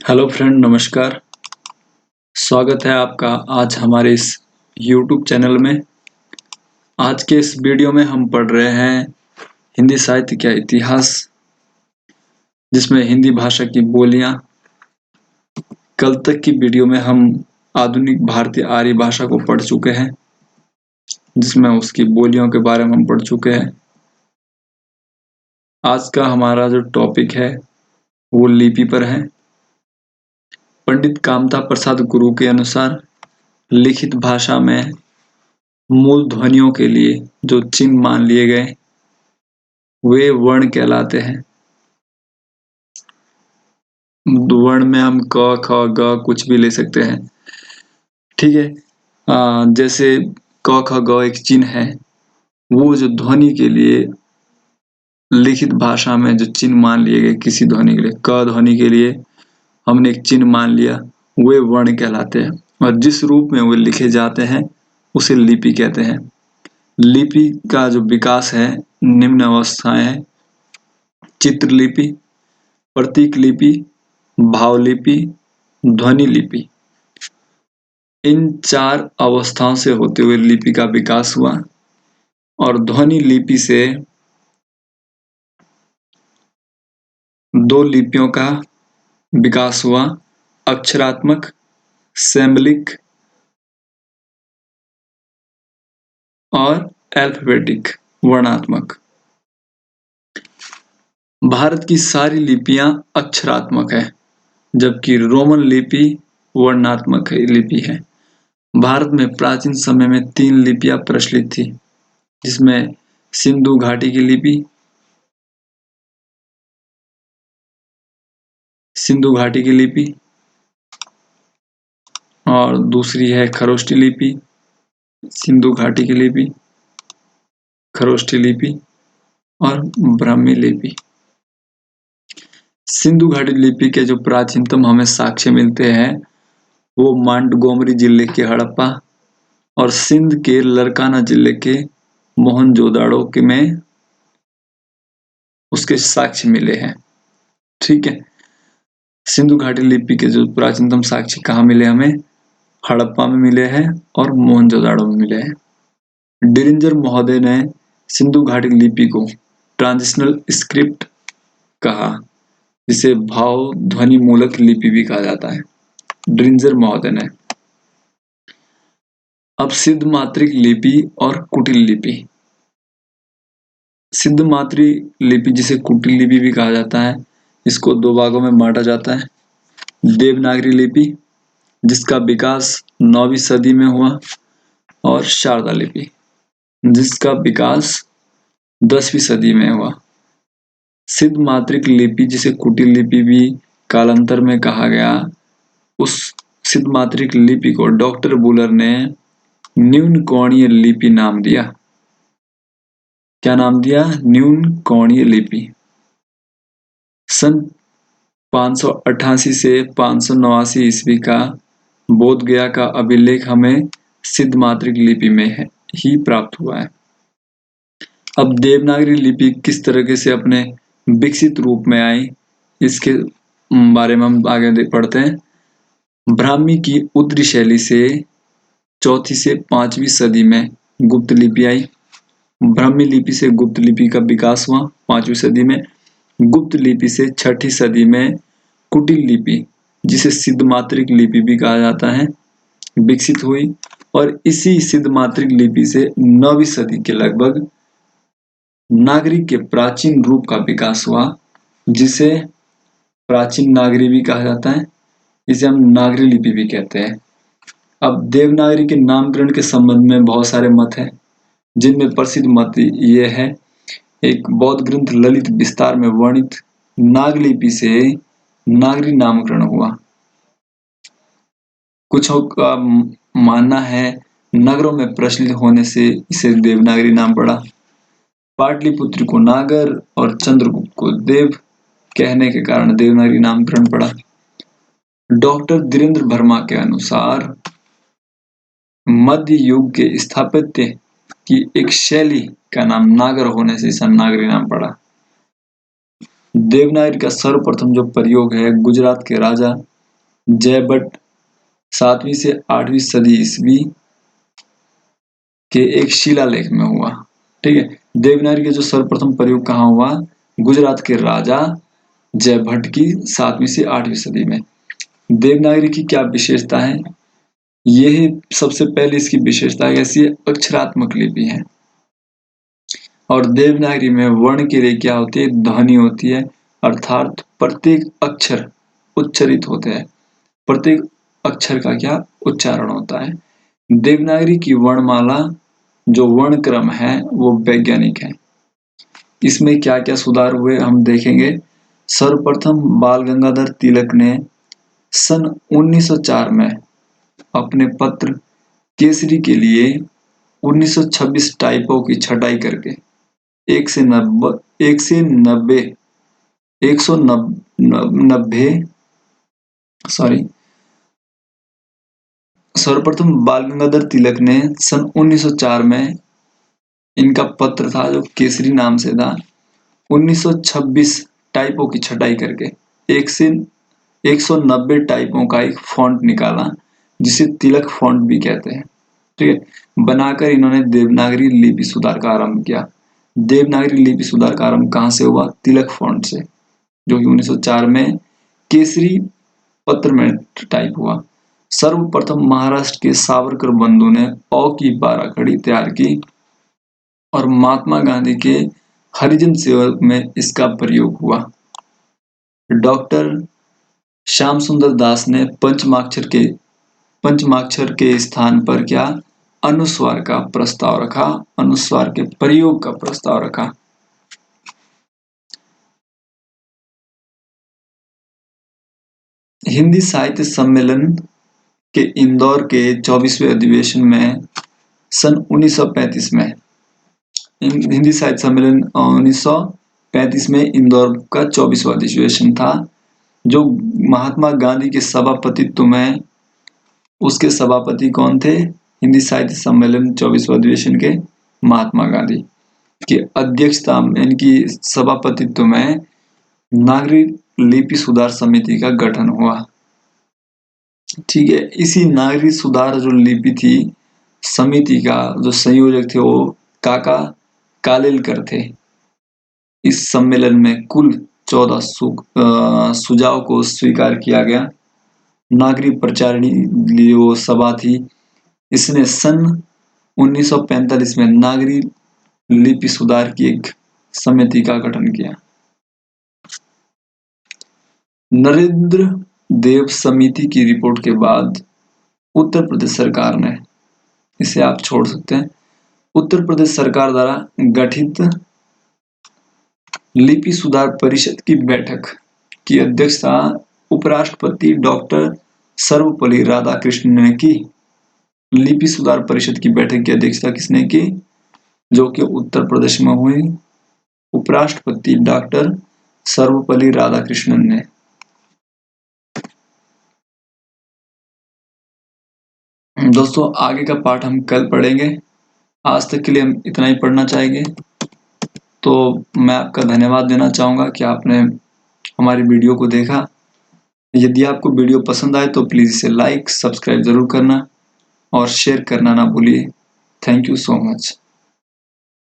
Hello friend, नमस्कार। स्वागत है आपका आज हमारे इस YouTube चैनल में। आज के इस वीडियो में हम पढ़ रहे हैं हिंदी साहित्य का इतिहास, जिसमें हिंदी भाषा की बोलियां। कल तक की वीडियो में हम आधुनिक भारतीय आर्य भाषा को पढ़ चुके हैं, जिसमें उसकी बोलियों के बारे में हम पढ़ चुके हैं। आज का हमारा जो टॉपिक है वो लिपि पर है। पंडित कामता प्रसाद गुरु के अनुसार लिखित भाषा में मूल ध्वनियों के लिए जो चिन्ह मान लिए गए वे वर्ण कहलाते हैं। वर्ण में हम क, ख, ग कुछ भी ले सकते हैं, ठीक है। जैसे क, ख, ग एक चिन्ह है, वो जो ध्वनि के लिए लिखित भाषा में जो चिन्ह मान लिए गए किसी ध्वनि के लिए, क ध्वनि के लिए हमने एक चिन्ह मान लिया, वे वर्ण कहलाते हैं। और जिस रूप में वे लिखे जाते हैं उसे लिपि कहते हैं। लिपि का जो विकास है निम्न अवस्थाएं हैं: चित्रलिपि, प्रतीक लिपि, भावलिपि, ध्वनि लिपि। इन चार अवस्थाओं से होते हुए लिपि का विकास हुआ। और ध्वनि लिपि से दो लिपियों का विकास हुआ: अक्षरात्मक, सैम्बलिक और अल्फाबेटिक, वर्णात्मक। भारत की सारी लिपियां अक्षरात्मक है, जबकि रोमन लिपि वर्णात्मक लिपि है। भारत में प्राचीन समय में 3 लिपियां प्रचलित थी, जिसमें सिंधु घाटी की लिपि, और दूसरी है खरोष्ठी लिपि। सिंधु घाटी की लिपि, खरोष्ठी लिपि और ब्राह्मी लिपि। सिंधु घाटी लिपि के जो प्राचीनतम हमें साक्ष्य मिलते हैं वो मांटगोमरी जिले के हड़प्पा और सिंध के लरकाना जिले के मोहनजोदाड़ो के में उसके साक्ष्य मिले हैं, ठीक है। सिंधु घाटी लिपि के जो प्राचीनतम साक्ष्य कहाँ मिले हमें? हड़प्पा में मिले हैं और मोहनजोदाड़ो में मिले हैं। डिरिंजर महोदय ने सिंधु घाटी लिपि को ट्रांजिशनल स्क्रिप्ट कहा, जिसे भाव ध्वनि मूलक लिपि भी कहा जाता है। डिरिंजर महोदय ने। अब सिद्ध मात्रिक लिपि और कुटिल लिपि। सिद्ध मात्रिक लिपि जिसे कुटिल लिपि भी कहा जाता है, इसको 2 भागों में बांटा जाता है: देवनागरी लिपि, जिसका विकास 9वीं सदी में हुआ, और शारदा लिपि, जिसका विकास 10वीं सदी में हुआ। सिद्ध मात्रिक लिपि जिसे कुटिल लिपि भी कालांतर में कहा गया, उस सिद्ध मात्रिक लिपि को डॉक्टर बुलर ने न्यून कोणीय लिपि नाम दिया। क्या नाम दिया? न्यून कोणीय लिपि। सन 588 से 589 ईस्वी का बोध गया का अभिलेख हमें सिद्ध मात्रिक लिपि में ही प्राप्त हुआ है। अब देवनागरी लिपि किस तरीके से अपने विकसित रूप में आई, इसके बारे में हम आगे पढ़ते हैं। ब्राह्मी की उत्तरी शैली से 4वीं से 5वीं सदी में गुप्त लिपि आई। ब्राह्मी लिपि से गुप्त लिपि का विकास हुआ 5वीं सदी में। गुप्त लिपि से 6ठी सदी में कुटिल लिपि, जिसे सिद्ध मात्रिक लिपि भी कहा जाता है, विकसित हुई। और इसी सिद्ध मात्रिक लिपि से 9वीं सदी के लगभग नागरी के प्राचीन रूप का विकास हुआ, जिसे प्राचीन नागरी भी कहा जाता है। इसे हम नागरी लिपि भी कहते हैं। अब देवनागरी के नामकरण के संबंध में बहुत सारे मत हैं, जिनमें प्रसिद्ध मत ये है: एक बौद्ध ग्रंथ ललित विस्तार में वर्णित नागलिपि से नागरी नामकरण हुआ। कुछों का मानना है नगरों में प्रचलित होने से इसे देवनागरी नाम पड़ा। पाटलिपुत्र को नागर और चंद्रगुप्त को देव कहने के कारण देवनागरी नामकरण पड़ा। डॉक्टर धीरेन्द्र वर्मा के अनुसार मध्य युग के स्थापत्य की एक शैली का नाम नागर होने से इसे नागरी नाम पड़ा। देवनागरी का सर्वप्रथम जो प्रयोग है गुजरात के राजा जयभट्ट 7वीं से 8वीं सदी ईस्वी के एक शिलालेख में हुआ। ठीक है, देवनागरी का जो सर्वप्रथम प्रयोग कहाँ हुआ? गुजरात के राजा जयभट्ट की 7वीं से 8वीं सदी में। देवनागरी की क्या विशेषता है? यह सबसे पहले इसकी विशेषता कैसी है? अक्षरात्मक लिपि है। और देवनागरी में वर्ण के लिए क्या होती है? ध्वनि होती है, अर्थात प्रत्येक अक्षर उच्चरित होते हैं। प्रत्येक अक्षर का क्या उच्चारण होता है। देवनागरी की वर्णमाला जो वर्ण क्रम है वो वैज्ञानिक है। इसमें क्या क्या सुधार हुए हम देखेंगे। सर्वप्रथम बाल गंगाधर तिलक ने सन 1904 में अपने पत्र केसरी के लिए 1926 टाइपों की छटाई करके 190 सर्वप्रथम बाल गंगाधर तिलक ने सन 1904 में इनका पत्र था जो केसरी नाम से था, 1926 टाइपों की छटाई करके 190 टाइपों का एक फॉन्ट निकाला जिसे तिलक फॉन्ट भी कहते हैं। ठीक है, बनाकर इन्होंने देवनागरी लिपि सुधार का आरंभ किया। देवनागरी लिपि सुधार का आरंभ कहां से हुआ? तिलक फॉन्ट से, जो कि 1904 में केसरी पत्र में टाइप हुआ। सर्वप्रथम महाराष्ट्र के सावरकर बंधु ने अ की 12 कड़ी तैयार की और महात्मा गांधी के हरिजन सेवक में इसका प्रयोग हुआ। डॉक्टर श्याम सुंदर दास ने पंचमाक्षर के स्थान पर क्या अनुस्वार का प्रस्ताव रखा, अनुस्वार के प्रयोग का प्रस्ताव रखा। हिंदी साहित्य सम्मेलन के इंदौर के 24वें अधिवेशन में सन 1935 में हिंदी साहित्य सम्मेलन 1935 में इंदौर का 24वां अधिवेशन था, जो महात्मा गांधी के सभापतित्व में, उसके सभापति कौन थे? हिंदी साहित्य सम्मेलन 24वां अधिवेशन के महात्मा गांधी की अध्यक्षता में, इनकी सभापतित्व में नागरिक लिपि सुधार समिति का गठन हुआ। ठीक है, इसी नागरिक सुधार जो लिपि थी समिति का जो संयोजक थे वो काका कालेलकर थे। इस सम्मेलन में कुल 14 सुझाव को स्वीकार किया गया। नागरिक प्रचारिणी जो सभा थी, इसने सन 1945 में नागरिक लिपि सुधार की एक समिति का गठन किया। नरेंद्र देव समिति की रिपोर्ट के बाद उत्तर प्रदेश सरकार ने, इसे आप छोड़ सकते हैं, उत्तर प्रदेश सरकार द्वारा गठित लिपि सुधार परिषद की बैठक की अध्यक्षता उपराष्ट्रपति डॉक्टर सर्वपल्ली राधाकृष्णन ने की। लिपि सुधार परिषद की बैठक की अध्यक्षता किसने की? जो कि उत्तर प्रदेश में हुई, उपराष्ट्रपति डॉक्टर सर्वपल्ली राधाकृष्णन ने। दोस्तों आगे का पाठ हम कल पढ़ेंगे। आज तक के लिए हम इतना ही पढ़ना चाहेंगे। तो मैं आपका धन्यवाद देना चाहूँगा कि आपने हमारी वीडियो को देखा। यदि आपको वीडियो पसंद आए तो प्लीज़ इसे लाइक, सब्सक्राइब ज़रूर करना और शेयर करना ना भूलिए। Thank you so much.